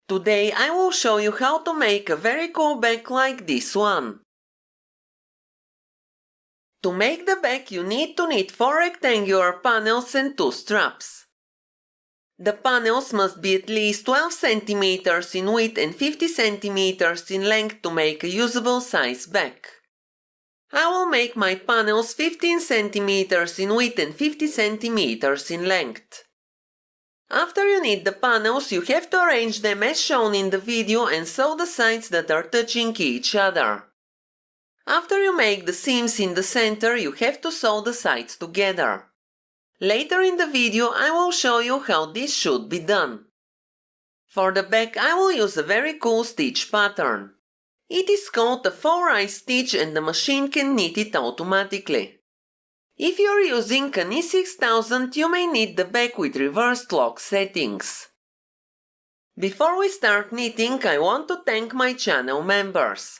Today I will show you how to make a very cool bag like this one. To make the bag you need to knit 4 rectangular panels and 2 straps. The panels must be at least 12 cm in width and 50 cm in length to make a usable size bag. I will make my panels 15 cm in width and 50 cm in length. After you knit the panels, you have to arrange them as shown in the video and sew the sides that are touching each other. After you make the seams in the center, you have to sew the sides together. Later in the video I will show you how this should be done. For the back I will use a very cool stitch pattern. It is called a faux rise stitch and the machine can knit it automatically. If you are using an E6000 you may knit the back with reversed lock settings. Before we start knitting I want to thank my channel members.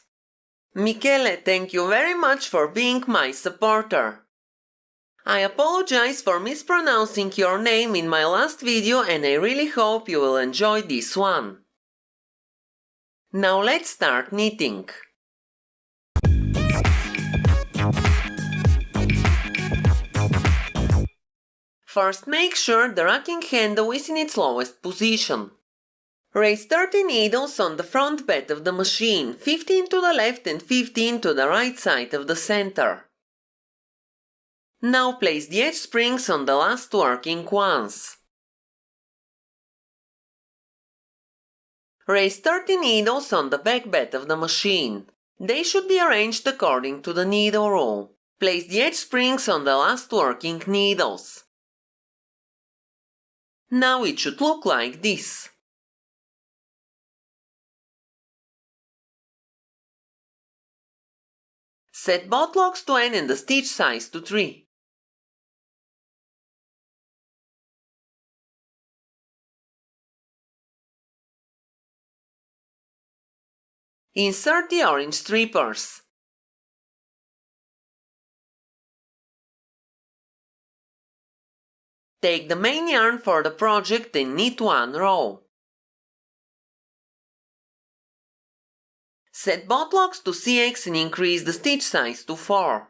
Michele, thank you very much for being my supporter. I apologize for mispronouncing your name in my last video and I really hope you will enjoy this one. Now let's start knitting. First make sure the racking handle is in its lowest position. Raise 30 needles on the front bed of the machine, 15 to the left and 15 to the right side of the center. Now place the edge springs on the last working ones. Raise 30 needles on the back bed of the machine. They should be arranged according to the needle rule. Place the edge springs on the last working needles. Now it should look like this. Set both locks to N and the stitch size to 3. Insert the orange strippers. Take the main yarn for the project and knit 1 row. Set both locks to CX and increase the stitch size to 4.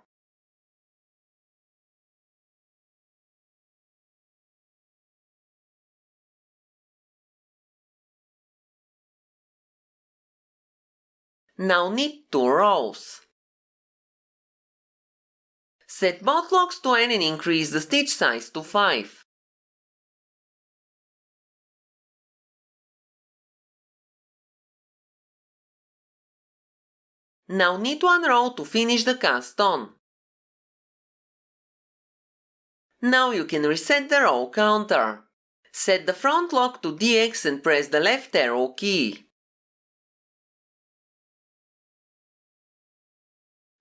Now knit 2 rows. Set both locks to N and increase the stitch size to 5. Now knit 1 row to finish the cast on. Now you can reset the row counter. Set the front lock to DX and press the left arrow key.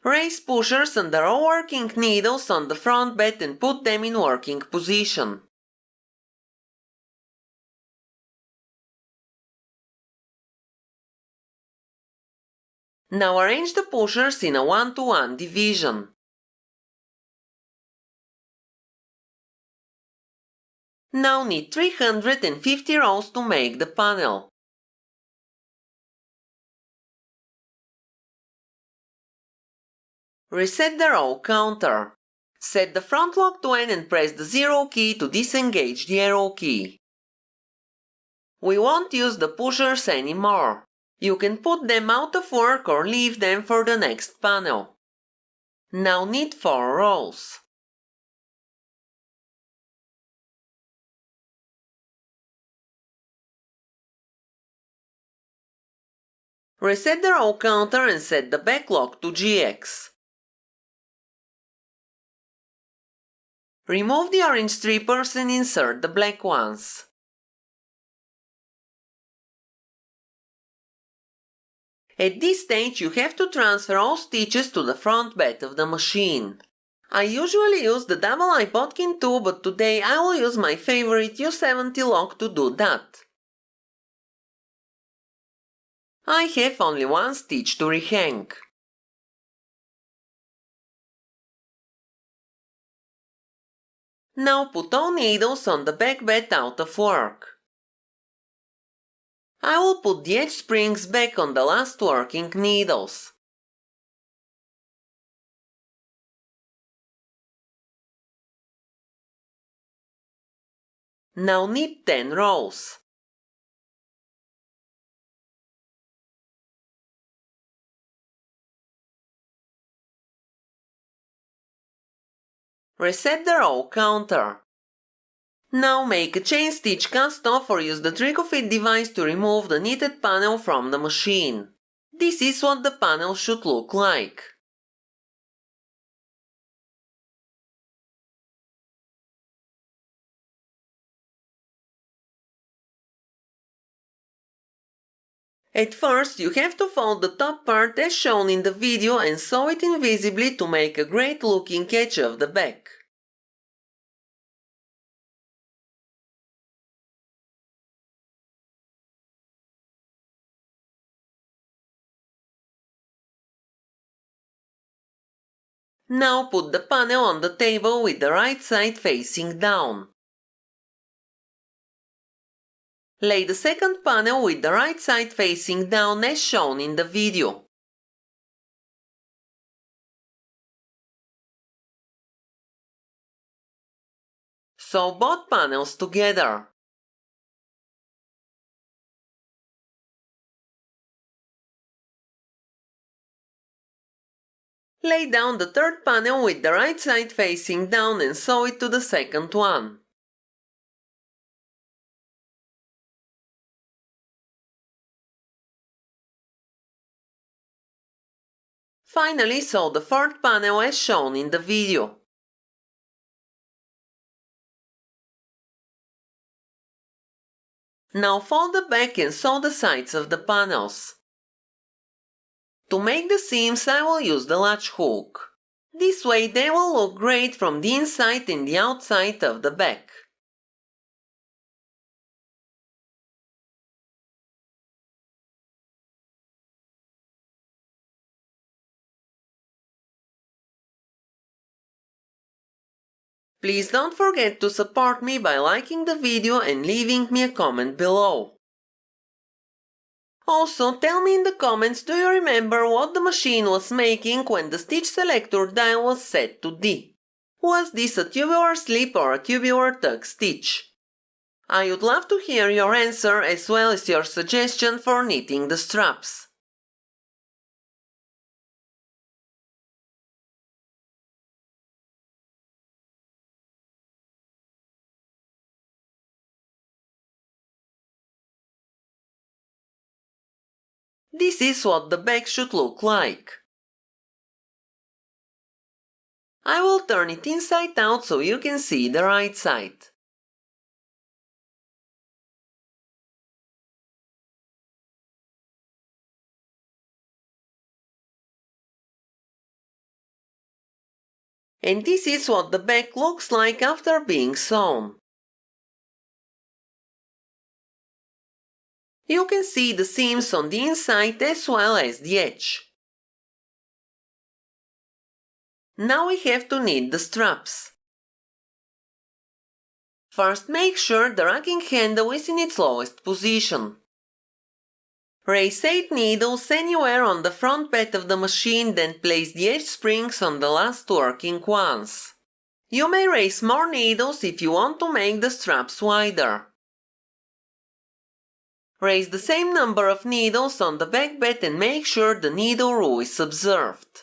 Raise pushers on the row working needles on the front bed and put them in working position. Now arrange the pushers in a 1-to-1 division. Now knit 350 rows to make the panel. Reset the row counter. Set the front lock to N and press the 0 key to disengage the arrow key. We won't use the pushers anymore. You can put them out of work or leave them for the next panel. Now knit 4 rows. Reset the row counter and set the back lock to GX. Remove the orange strippers and insert the black ones. At this stage you have to transfer all stitches to the front bed of the machine. I usually use the double-eye bodkin tool, but today I will use my favorite U70 lock to do that. I have only 1 stitch to rehang. Now put all needles on the back bed out of work. I will put the edge springs back on the last working needles. Now knit 10 rows. Reset the row counter. Now make a chain stitch cast off or use the trick of it device to remove the knitted panel from the machine. This is what the panel should look like. At first, you have to fold the top part as shown in the video and sew it invisibly to make a great looking edge of the back. Now put the panel on the table with the right side facing down. Lay the second panel with the right side facing down as shown in the video. Sew both panels together. Lay down the third panel with the right side facing down and sew it to the second one. Finally, sew the fourth panel as shown in the video. Now fold the back and sew the sides of the panels. To make the seams, I will use the latch hook. This way they will look great from the inside and the outside of the back. Please don't forget to support me by liking the video and leaving me a comment below. Also, tell me in the comments, do you remember what the machine was making when the stitch selector dial was set to D? Was this a tubular slip or a tubular tuck stitch? I would love to hear your answer as well as your suggestion for knitting the straps. This is what the back should look like. I will turn it inside out so you can see the right side. And this is what the back looks like after being sewn. You can see the seams on the inside as well as the edge. Now we have to knit the straps. First, make sure the racking handle is in its lowest position. Raise 8 needles anywhere on the front bed of the machine, then place the edge springs on the last working ones. You may raise more needles if you want to make the straps wider. Raise the same number of needles on the back bed and make sure the needle rule is observed.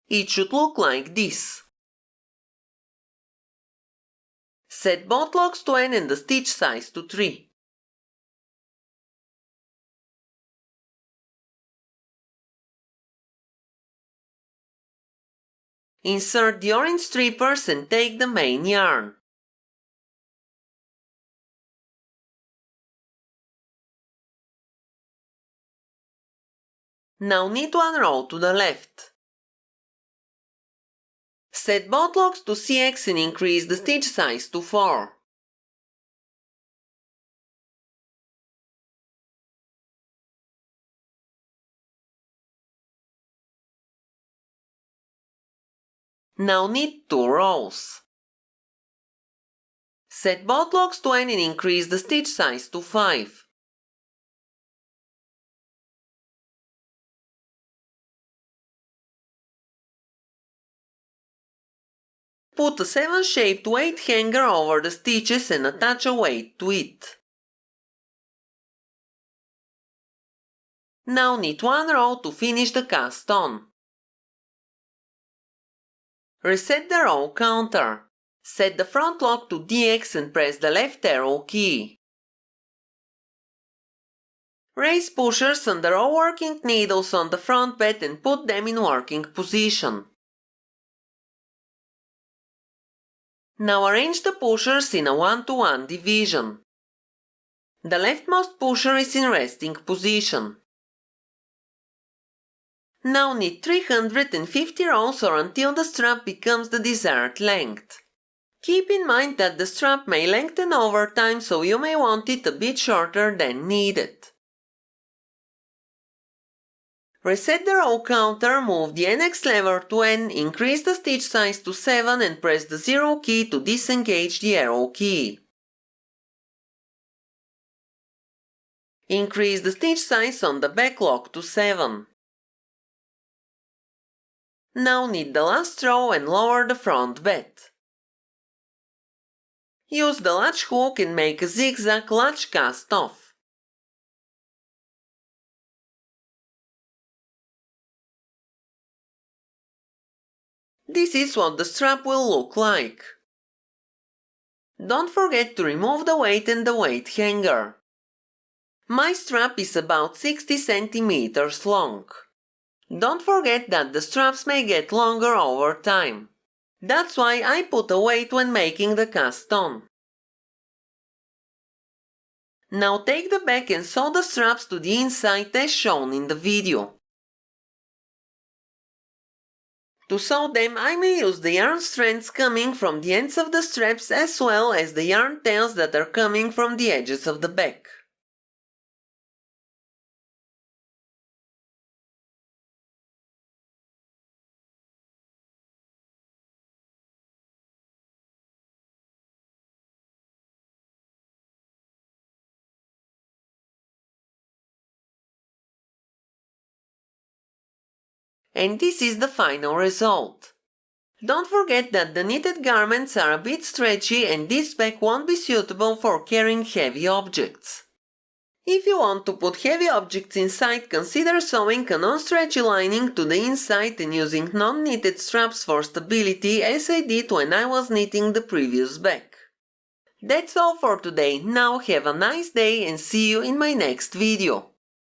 It should look like this. Set both locks to N and the stitch size to 3. Insert the orange strippers and take the main yarn. Now knit one row to the left. Set both locks to CX and increase the stitch size to 4. Now knit 2 rows. Set both locks to N and increase the stitch size to 5. Put a 7-shaped weight hanger over the stitches and attach a weight to it. Now knit 1 row to finish the cast on. Reset the row counter. Set the front lock to DX and press the left arrow key. Raise pushers on the row working needles on the front bed and put them in working position. Now arrange the pushers in a 1-to-1 division. The leftmost pusher is in resting position. Now knit 350 rows or until the strap becomes the desired length. Keep in mind that the strap may lengthen over time, so you may want it a bit shorter than needed. Reset the row counter, move the NX lever to N, increase the stitch size to 7 and press the 0 key to disengage the arrow key. Increase the stitch size on the back lock to 7. Now knit the last row and lower the front bed. Use the latch hook and make a zigzag latch cast off. This is what the strap will look like. Don't forget to remove the weight and the weight hanger. My strap is about 60 centimeters long. Don't forget that the straps may get longer over time. That's why I put a weight when making the cast on. Now take the back and sew the straps to the inside as shown in the video. To sew them, I may use the yarn strands coming from the ends of the straps as well as the yarn tails that are coming from the edges of the back. And this is the final result. Don't forget that the knitted garments are a bit stretchy and this back won't be suitable for carrying heavy objects. If you want to put heavy objects inside, consider sewing a non-stretchy lining to the inside and using non-knitted straps for stability as I did when I was knitting the previous back. That's all for today. Now have a nice day and see you in my next video.